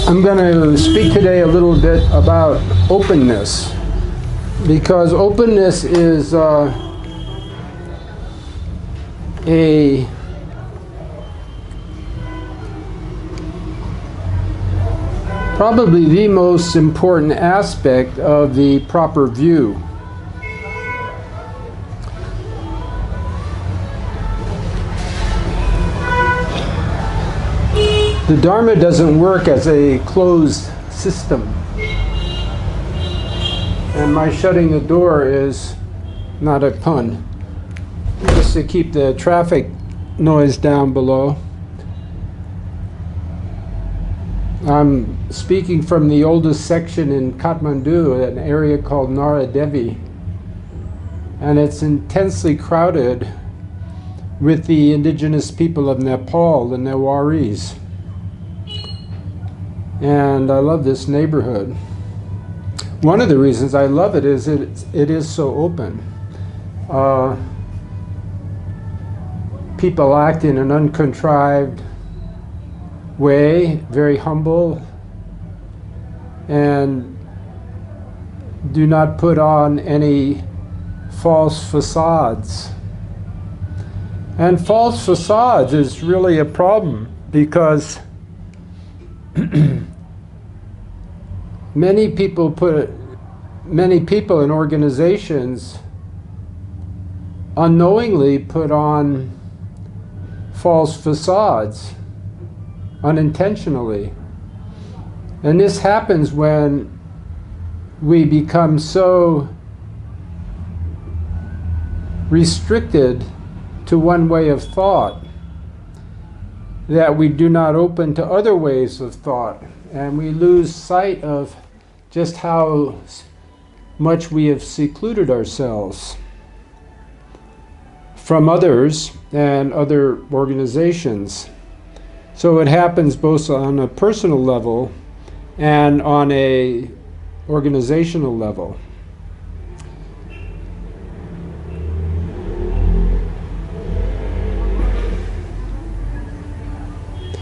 I'm going to speak today a little bit about openness, because openness is probably the most important aspect of the proper view. The Dharma doesn't work as a closed system. And my shutting the door is not a pun. Just to keep the traffic noise down below. I'm speaking from the oldest section in Kathmandu, an area called Nara Devi. And it's intensely crowded with the indigenous people of Nepal, the Newaris. And I love this neighborhood. One of the reasons I love it is it is so open. People act in an uncontrived way, very humble, and do not put on any false facades. And false facades is really a problem, because many people in organizations unknowingly put on false facades unintentionally. And this happens when we become so restricted to one way of thought that we do not open to other ways of thought, and we lose sight of just how much we have secluded ourselves from others and other organizations. So it happens both on a personal level and on a organizational level.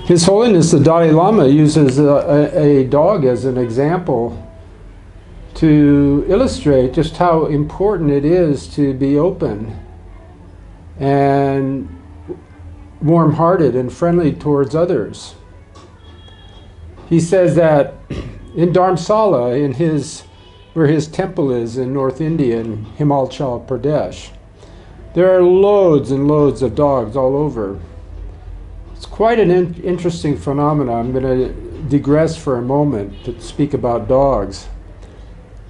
His Holiness the Dalai Lama uses a dog as an example to illustrate just how important it is to be open and warm-hearted and friendly towards others. He says that in Dharamsala, where his temple is in North India, in Himachal Pradesh, there are loads and loads of dogs all over. It's quite an interesting phenomenon. I'm going to digress for a moment to speak about dogs,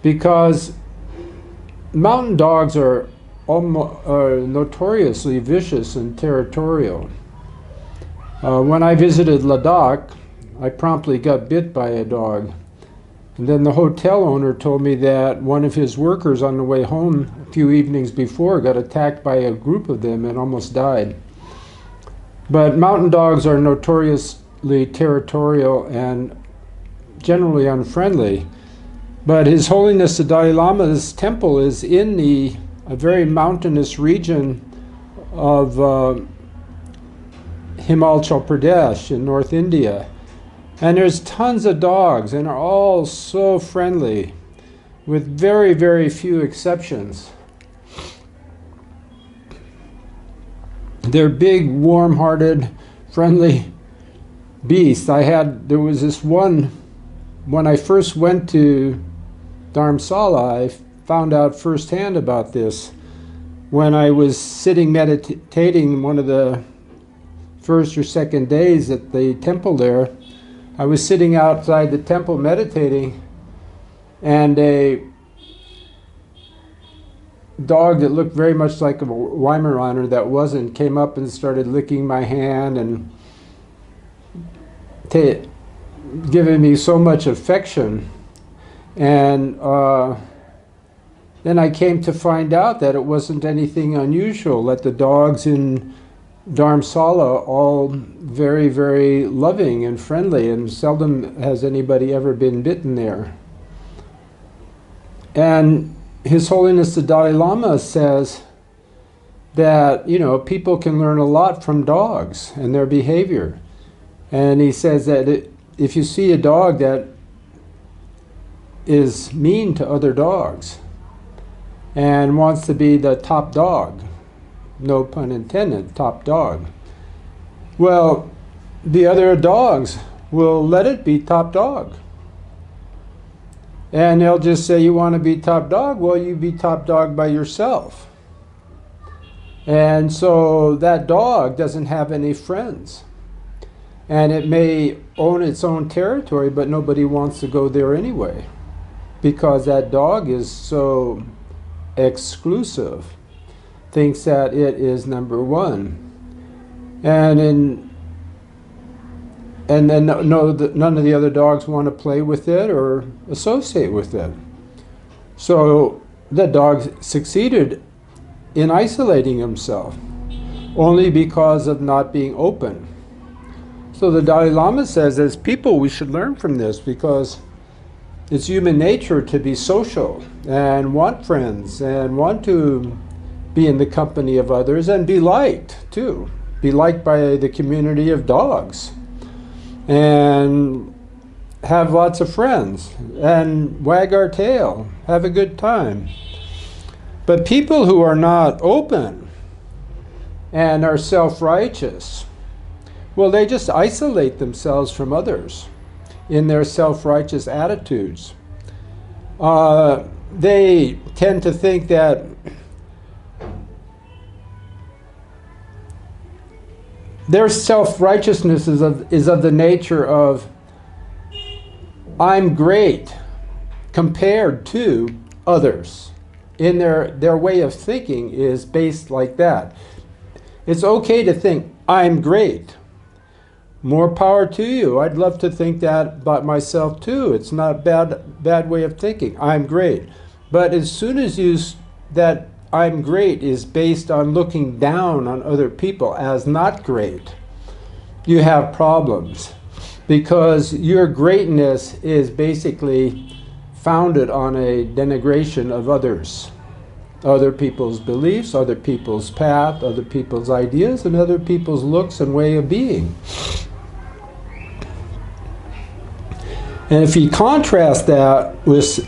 because mountain dogs are notoriously vicious and territorial. When I visited Ladakh, I promptly got bit by a dog. And then the hotel owner told me that one of his workers on the way home a few evenings before got attacked by a group of them and almost died. But mountain dogs are notoriously territorial and generally unfriendly. But His Holiness the Dalai Lama's temple is in a very mountainous region of Himachal Pradesh in North India. And there's tons of dogs, and are all so friendly, with very, very few exceptions. They're big, warm-hearted, friendly beasts. There was this one, when I first went to Dharamsala, I found out firsthand about this. When I was sitting meditating one of the first or second days at the temple there, I was sitting outside the temple meditating, and a dog that looked very much like a Weimaraner that wasn't came up and started licking my hand and giving me so much affection. And then I came to find out that it wasn't anything unusual, that the dogs in Dharamsala all very, very loving and friendly, and seldom has anybody ever been bitten there. And His Holiness the Dalai Lama says that, you know, people can learn a lot from dogs and their behavior. And he says that if you see a dog that is mean to other dogs and wants to be the top dog, no pun intended, top dog, well, the other dogs will let it be top dog. And they'll just say, you want to be top dog? Well, you be top dog by yourself. And so that dog doesn't have any friends. And it may own its own territory, but nobody wants to go there anyway, because that dog is so exclusive, thinks that it is number one. And then none of the other dogs want to play with it or associate with it. So the dog succeeded in isolating himself only because of not being open. So the Dalai Lama says, as people, we should learn from this, because it's human nature to be social and want friends and want to be in the company of others and be liked too. Be liked by the community of dogs and have lots of friends and wag our tail, have a good time. But people who are not open and are self-righteous, well, they just isolate themselves from others in their self-righteous attitudes. They tend to think that their self-righteousness is of the nature of, I'm great compared to others. In their way of thinking is based like that. It's okay to think, I'm great. More power to you. I'd love to think that about myself too. It's not a bad way of thinking. I'm great. But as soon as that I'm great is based on looking down on other people as not great, you have problems, because your greatness is basically founded on a denigration of others, other people's beliefs, other people's path, other people's ideas, and other people's looks and way of being. And if you contrast that with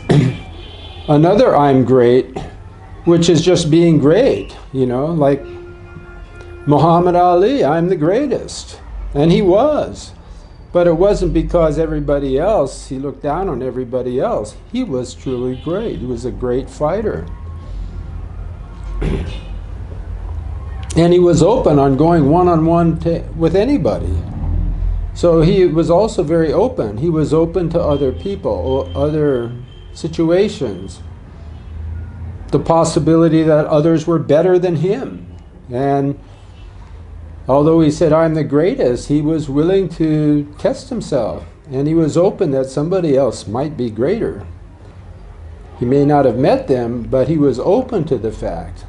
another I'm great, which is just being great, you know, like Muhammad Ali, I'm the greatest. And he was. But it wasn't because everybody else, he looked down on everybody else. He was truly great. He was a great fighter. And he was open on going one-on-one with anybody. So he was also very open. He was open to other people, or other situations. The possibility that others were better than him. And although he said, I'm the greatest, he was willing to test himself. And he was open that somebody else might be greater. He may not have met them, but he was open to the fact.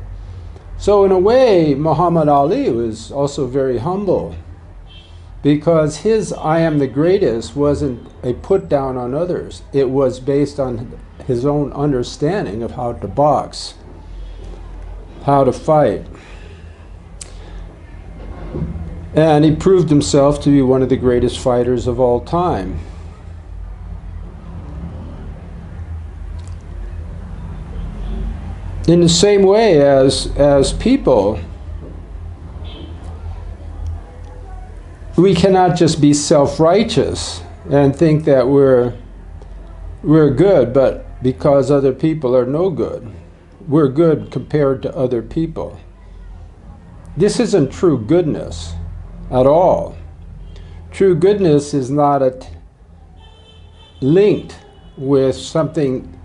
So in a way, Muhammad Ali was also very humble, because his I am the greatest wasn't a put down on others. It was based on his own understanding of how to box, how to fight. And he proved himself to be one of the greatest fighters of all time. In the same way as people, we cannot just be self-righteous and think that we're good, but because other people are no good. We're good compared to other people. This isn't true goodness at all. True goodness is not linked with something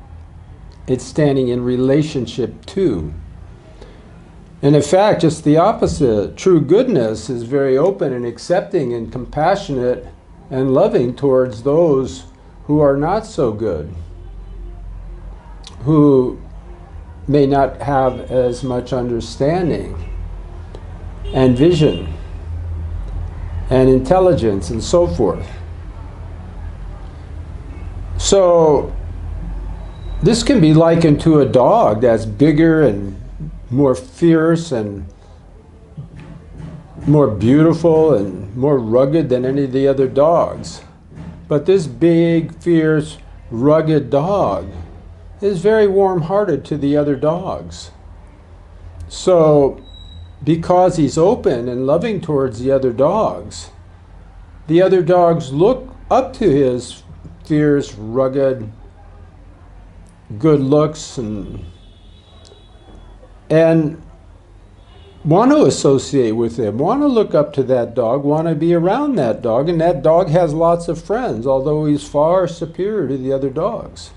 it's standing in relationship to. And in fact, just the opposite. True goodness is very open and accepting and compassionate and loving towards those who are not so good, who may not have as much understanding and vision and intelligence and so forth. So this can be likened to a dog that's bigger and more fierce and more beautiful and more rugged than any of the other dogs. But this big, fierce, rugged dog is very warm-hearted to the other dogs. So, because he's open and loving towards the other dogs look up to his fierce, rugged, good looks and want to associate with him, want to look up to that dog, want to be around that dog, and that dog has lots of friends, although he's far superior to the other dogs.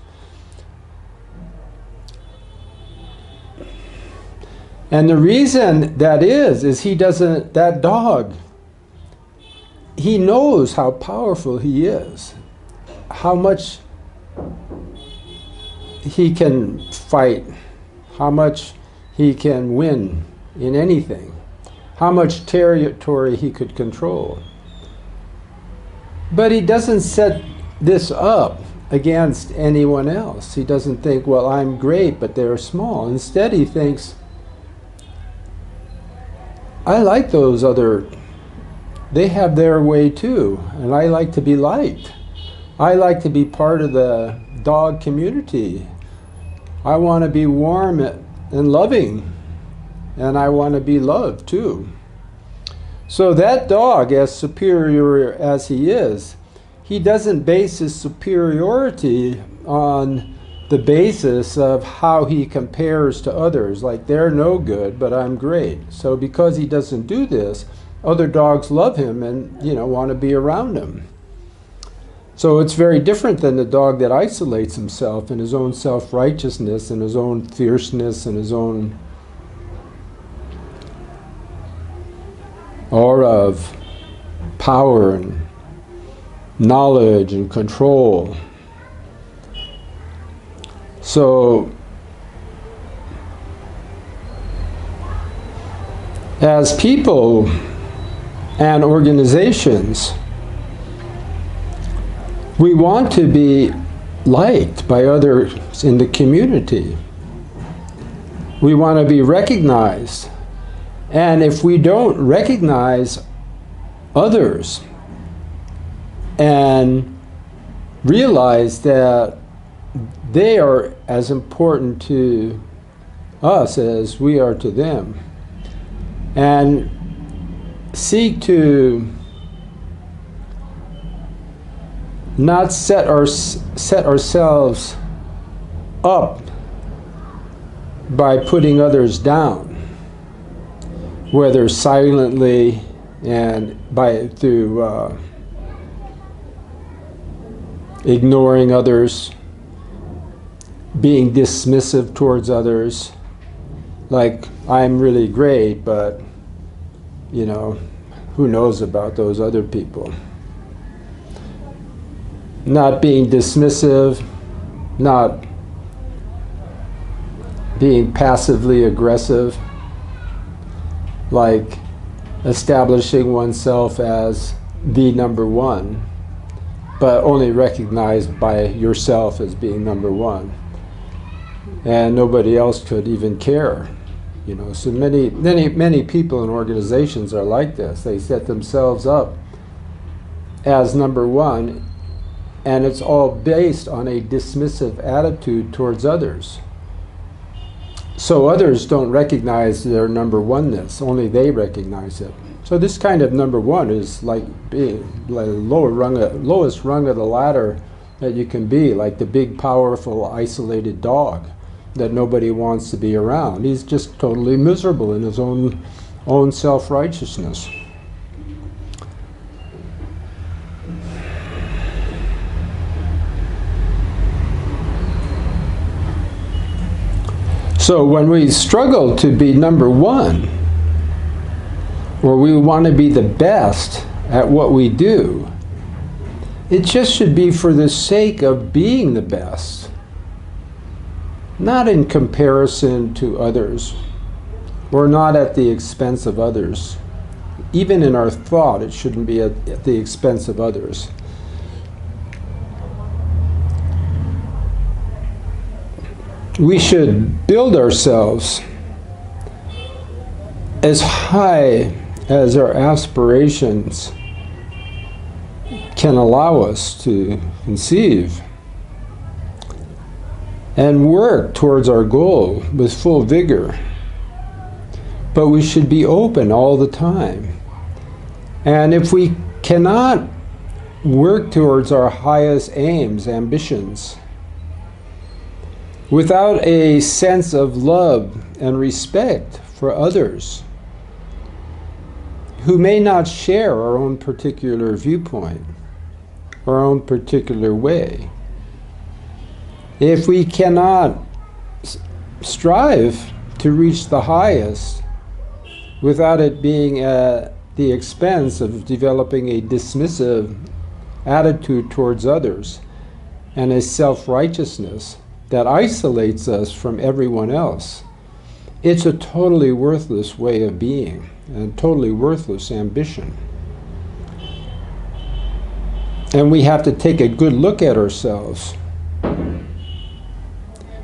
And the reason that is that dog, he knows how powerful he is, how much he can fight, how much he can win in anything, how much territory he could control. But he doesn't set this up against anyone else. He doesn't think, well, I'm great, but they're small. Instead, he thinks, I like those other, they have their way too, and I like to be liked. I like to be part of the dog community. I want to be warm and loving, and I want to be loved too. So that dog, as superior as he is, he doesn't base his superiority on the basis of how he compares to others, like they're no good, but I'm great. So because he doesn't do this, other dogs love him and, want to be around him. So it's very different than the dog that isolates himself in his own self-righteousness and his own fierceness and his own aura of power and knowledge and control. So, as people and organizations, we want to be liked by others in the community. We want to be recognized. And if we don't recognize others and realize that they are as important to us as we are to them, and seek to not set ourselves up by putting others down, whether silently and through ignoring others, being dismissive towards others, like I'm really great, but who knows about those other people. Not being dismissive, not being passively aggressive, like establishing oneself as the number one, but only recognized by yourself as being number one. And nobody else could even care. So many people and organizations are like this. They set themselves up as number one, and it's all based on a dismissive attitude towards others. So others don't recognize their number oneness, only they recognize it. So this kind of number one is like being like the lowest rung of the ladder that you can be, like the big, powerful, isolated dog that nobody wants to be around. He's just totally miserable in his own self-righteousness. So when we struggle to be number one, or we want to be the best at what we do, it just should be for the sake of being the best, not in comparison to others, or not at the expense of others. Even in our thought, it shouldn't be at the expense of others. We should build ourselves as high as our aspirations can allow us to conceive, and work towards our goal with full vigor. But we should be open all the time. And if we cannot work towards our highest aims, ambitions, without a sense of love and respect for others who may not share our own particular viewpoint, our own particular way, if we cannot strive to reach the highest without it being at the expense of developing a dismissive attitude towards others and a self-righteousness that isolates us from everyone else, it's a totally worthless way of being and totally worthless ambition. And we have to take a good look at ourselves.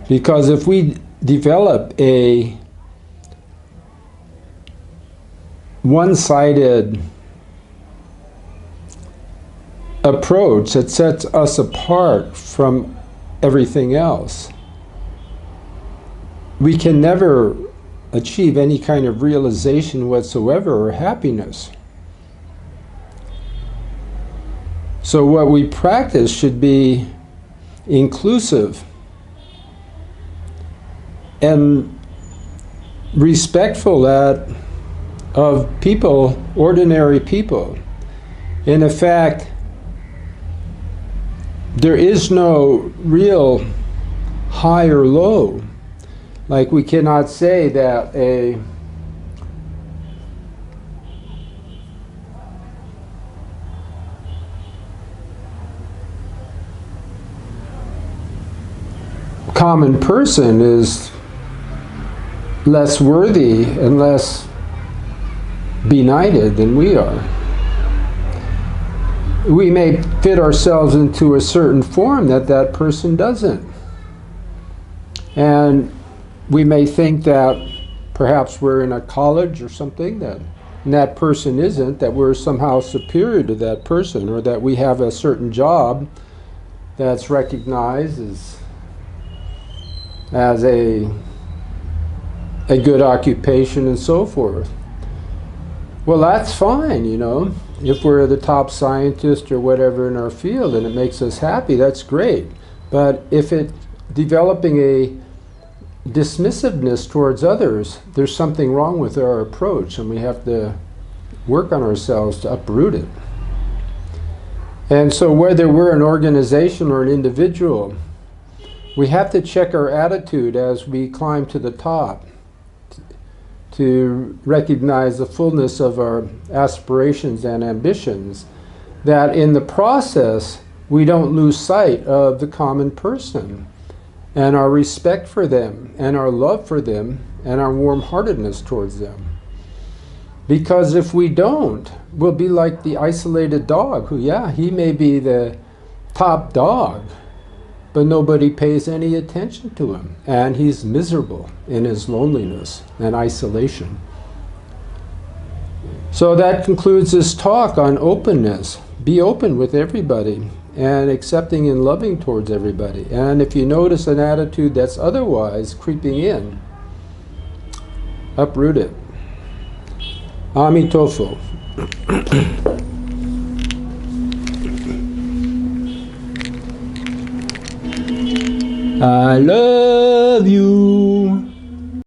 Because if we develop a one-sided approach that sets us apart from everything else, we can never achieve any kind of realization whatsoever or happiness. So what we practice should be inclusive and respectful of people, ordinary people. In fact, there is no real high or low. Like we cannot say that a common person is less worthy and less benighted than we are. We may fit ourselves into a certain form that that person doesn't. And we may think that perhaps we're in a college or something and that person isn't, that we're somehow superior to that person, or that we have a certain job that's recognized as a good occupation and so forth. Well, that's fine, you know. If we're the top scientist or whatever in our field and it makes us happy, that's great. But if it's developing a dismissiveness towards others, there's something wrong with our approach, and we have to work on ourselves to uproot it. And so whether we're an organization or an individual, we have to check our attitude as we climb to the top to recognize the fullness of our aspirations and ambitions, that in the process we don't lose sight of the common person and our respect for them and our love for them and our warm-heartedness towards them. Because if we don't, we'll be like the isolated dog who, yeah, he may be the top dog, but nobody pays any attention to him, and he's miserable in his loneliness and isolation. So that concludes this talk on openness. Be open with everybody and accepting and loving towards everybody. And if you notice an attitude that's otherwise creeping in, uproot it. Amitofo. I love you.